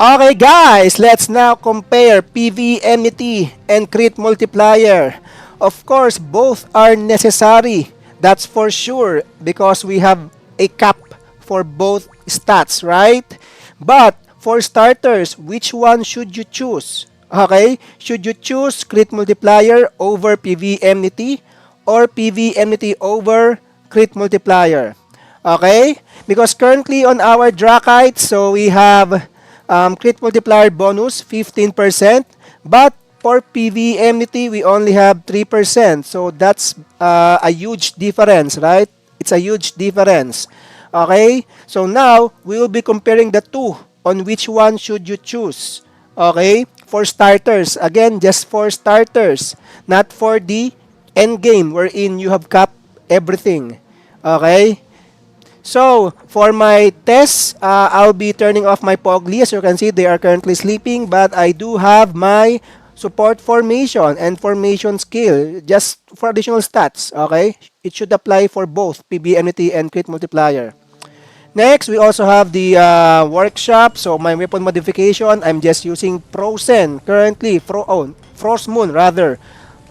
Okay guys, let's now compare PVE Enmity and Crit Multiplier. Of course, both are necessary. That's for sure because we have a cap for both stats, right? But for starters, which one should you choose? Okay, should you choose Crit Multiplier over PVE Enmity or PVE Enmity over Crit Multiplier? Okay, because currently on our Draconia, so we have Crit Multiplier bonus 15%, but for PVE Enmity we only have 3%, so that's a huge difference, right? It's a huge difference. Okay, so now we will be comparing the two on which one should you choose. Okay, for starters, again, just for starters, not for the end game wherein you have capped everything. Okay, so, for my test, I'll be turning off my Pogli. As you can see, they are currently sleeping, but I do have my support formation and formation skill just for additional stats. Okay, it should apply for both PVE Enmity and Crit Multiplier. Next, we also have the workshop. So, my weapon modification, I'm just using Frozen currently. Frost Moon rather.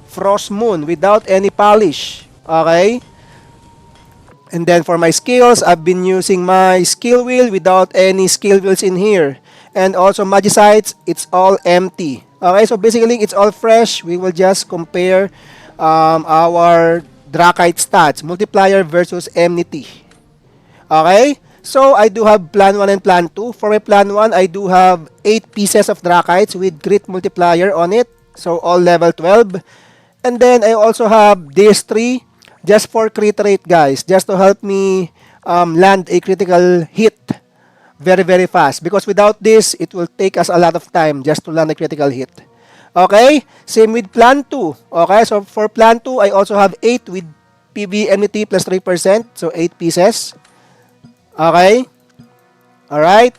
Frost Moon without any polish. Okay. And then for my skills, I've been using my skill wheel without any skill wheels in here. And also Magicites, it's all empty. Okay, so basically it's all fresh. We will just compare our Draconia stats, Multiplier versus Enmity. Okay, so I do have plan 1 and plan 2. For my plan 1, I do have 8 pieces of Draconia with Crit Multiplier on it. So all level 12. And then I also have these 3 just for crit rate, guys, just to help me land a critical hit very fast, because without this it will take us a lot of time just to land a critical hit. Okay, same with plan 2. Okay, so for plan 2 I also have 8 with PVE Enmity plus 3%, so 8 pieces. Okay, alright,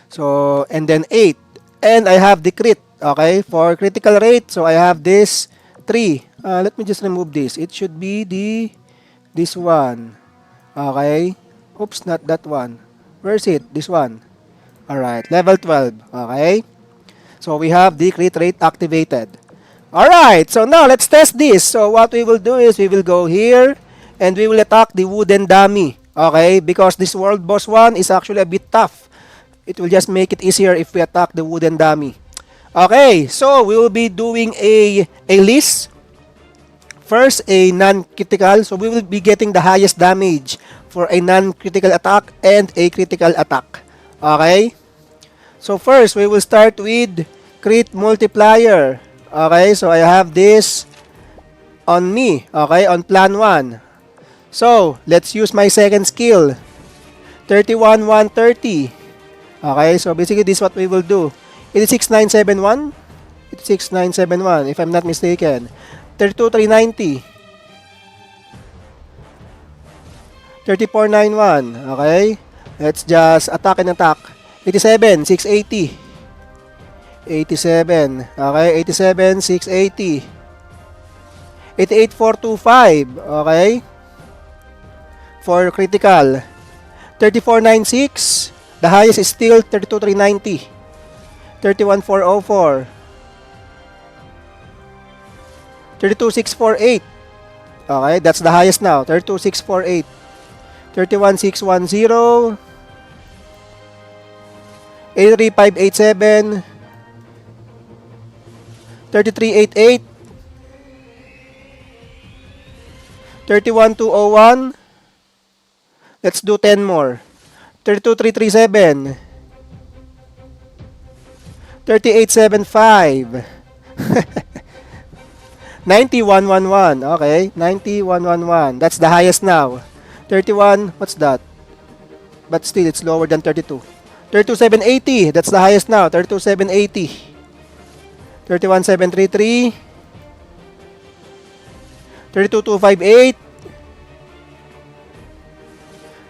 so and then 8, and I have the crit. Okay, for critical rate, so I have this 3. Let me just remove this. It should be this one. Okay. Oops, not that one. Where is it? This one. Alright, level 12. Okay. So we have the crit rate activated. Alright, so now let's test this. So what we will do is we will go here and we will attack the wooden dummy. Okay, because this world boss one is actually a bit tough. It will just make it easier if we attack the wooden dummy. Okay, so we will be doing a list. First, a non-critical. So we will be getting the highest damage for a non-critical attack and a critical attack. Okay? So first, we will start with Crit Multiplier. Okay? So I have this on me. Okay? On plan 1. So, let's use my second skill. 31, 130. Okay? So basically, this is what we will do. 86971. 86971, if I'm not mistaken. 32,390. 3491. Okay. Let's just attack and attack. 87, 680. 87. Okay. 87, 680. 88, 425. Okay. For critical. 3496. The highest is still 32,390. 31,404. 32,648. Okay, that's the highest now. 32,648. 31,610. 83,587. 33,88. 31,201. Let's do 10 more. 32,337. 38,75. 9111. Okay, 9111. That's the highest now. 31, what's that? But still, it's lower than 32. 32,780. That's the highest now. 32,780. 31,733. 32,258.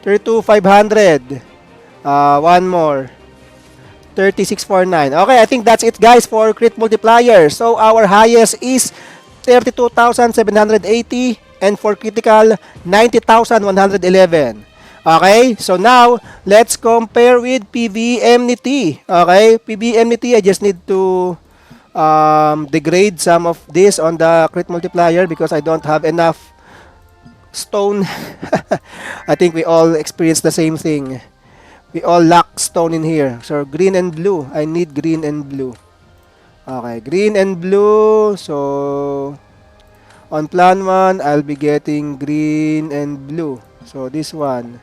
32,500. One more. 36,409. Okay, I think that's it, guys, for Crit Multiplier. So, our highest is 32,780, and for critical, 90,111. Okay, so now let's compare with PVE Enmity. Okay, PVE Enmity, I just need to degrade some of this on the crit multiplier because I don't have enough stone. I think we all experience the same thing. We all lack stone in here. So green and blue. I need green and blue. Okay, green and blue. So on plan 1, I'll be getting green and blue. So this one,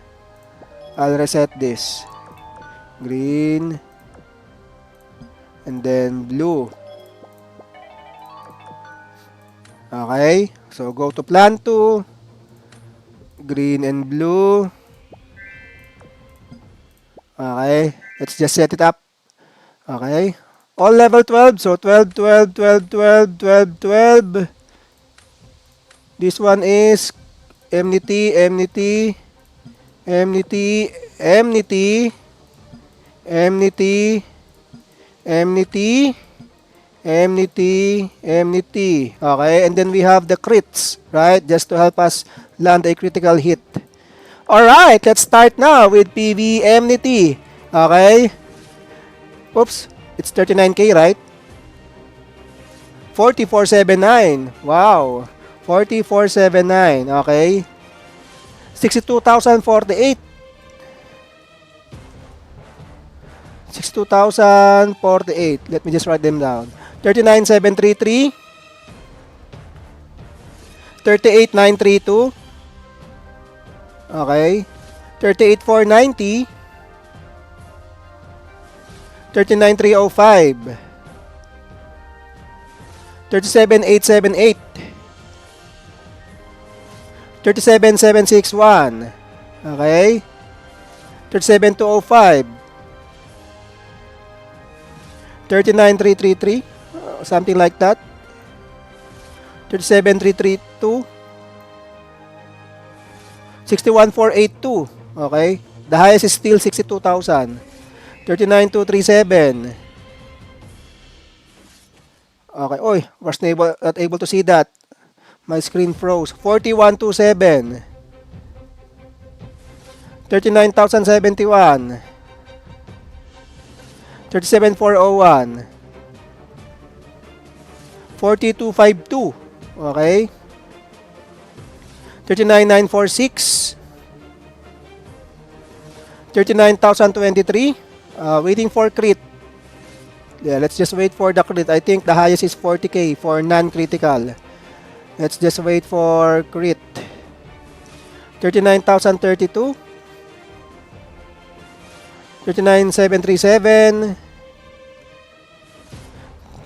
I'll reset this. Green and then blue. Okay, so go to plan 2. Green and blue. Okay, let's just set it up. Okay, all level 12. So 12, 12, 12, 12, 12, 12. This one is Enmity, Enmity, Enmity, Enmity, Enmity, Enmity, Enmity, Enmity. Okay, and then we have the crits, right? Just to help us land a critical hit. Alright, let's start now with PVE Enmity. Okay. Oops, it's 39k, right? 4479. Wow. 4479. Okay. 62,048. 62,048. Let me just write them down. 39,733. 38,932. Okay. 38,490. 39,305. 37,878. 37,761. Okay. 37,205. 39,333. Something like that. 37,332. 61,482. Okay. The highest is still 62,000. 39,237. Okay. Oy, was not able to see that. My screen froze. 41,27. 39,071. 37,401. 42,552. Okay. 39,946. 39,023. Waiting for crit. Yeah, let's just wait for the crit. I think the highest is 40k for non-critical. Let's just wait for crit. 39,032. 39,737.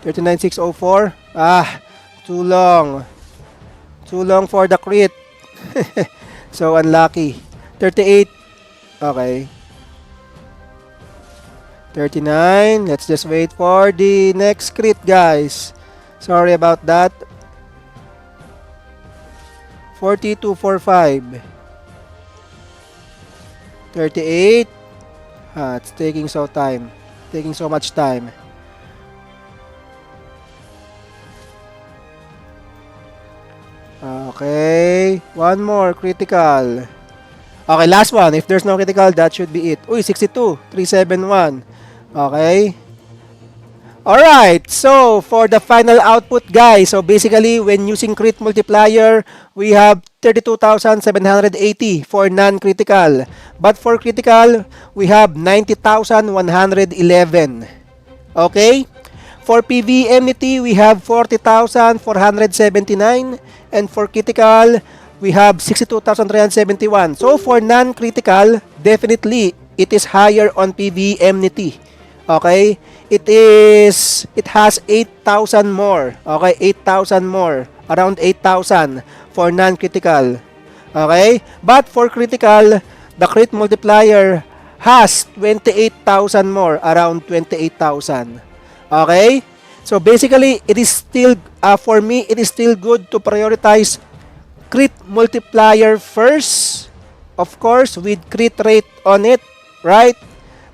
39,604. Ah, too long. Too long for the crit. So unlucky. 38. Okay. 39. Let's just wait for the next crit, guys. Sorry about that. 4245. 38. It's taking so much time. Okay, one more critical. Okay, last one. If there's no critical, that should be it. Uy, 62, 371. Okay. Alright, so for the final output, guys, so basically when using crit multiplier, we have 32,780 for non-critical. But for critical, we have 90,111. Okay? For PVE Enmity, we have 40,479. And for critical, we have 62,371. So for non-critical, definitely, it is higher on PVE Enmity. Okay? It has 8,000 more. Okay? 8,000 more. Around 8,000 for non-critical. Okay? But for critical, the crit multiplier has 28,000 more. Around 28,000. Okay? So basically, it is still, for me, it is still good to prioritize crit multiplier first. Of course, with crit rate on it. Right?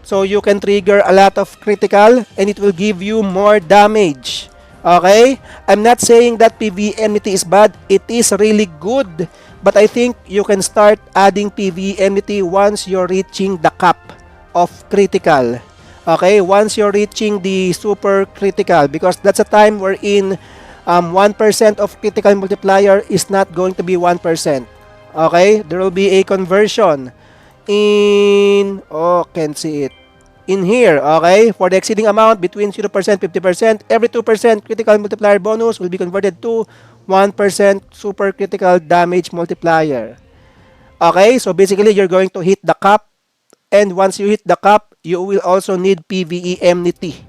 So you can trigger a lot of critical and it will give you more damage. Okay? I'm not saying that PVE Enmity is bad. It is really good. But I think you can start adding PVE Enmity once you're reaching the cap of critical. Okay, once you're reaching the super critical, because that's a time wherein 1% of critical multiplier is not going to be 1%. Okay, there will be a conversion in, oh, can't see it, in here. Okay, for the exceeding amount between 0% 50%, every 2% critical multiplier bonus will be converted to 1% super critical damage multiplier. Okay, so basically you're going to hit the cap, and once you hit the cap, you will also need PVE Enmity.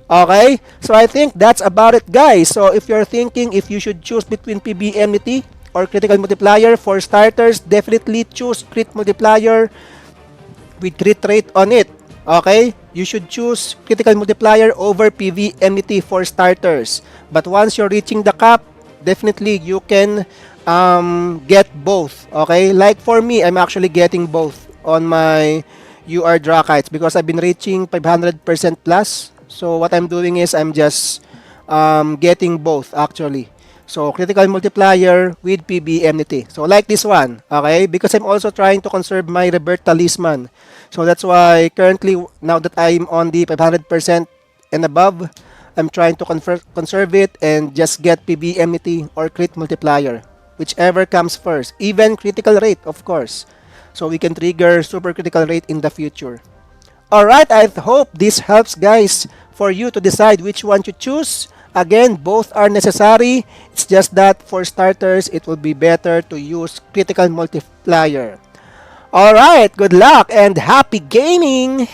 Okay, so I think that's about it, guys. So if you're thinking if you should choose between PVE Enmity or critical multiplier, for starters, definitely choose crit multiplier with crit rate on it. Okay, you should choose critical multiplier over PVE Enmity for starters. But once you're reaching the cap, definitely you can get both. Okay, like for me, I'm actually getting both on my UR Drakites because I've been reaching 500% plus. So what I'm doing is I'm just getting both actually. So critical multiplier with PVE Enmity. So like this one, okay? Because I'm also trying to conserve my rebirth talisman. So that's why currently, now that I'm on the 500% and above, I'm trying to conserve it and just get PVE Enmity or crit multiplier, whichever comes first. Even critical rate, of course. So we can trigger super critical rate in the future. Alright, I hope this helps, guys, for you to decide which one to choose. Again, both are necessary. It's just that for starters, it will be better to use critical multiplier. Alright, good luck and happy gaming!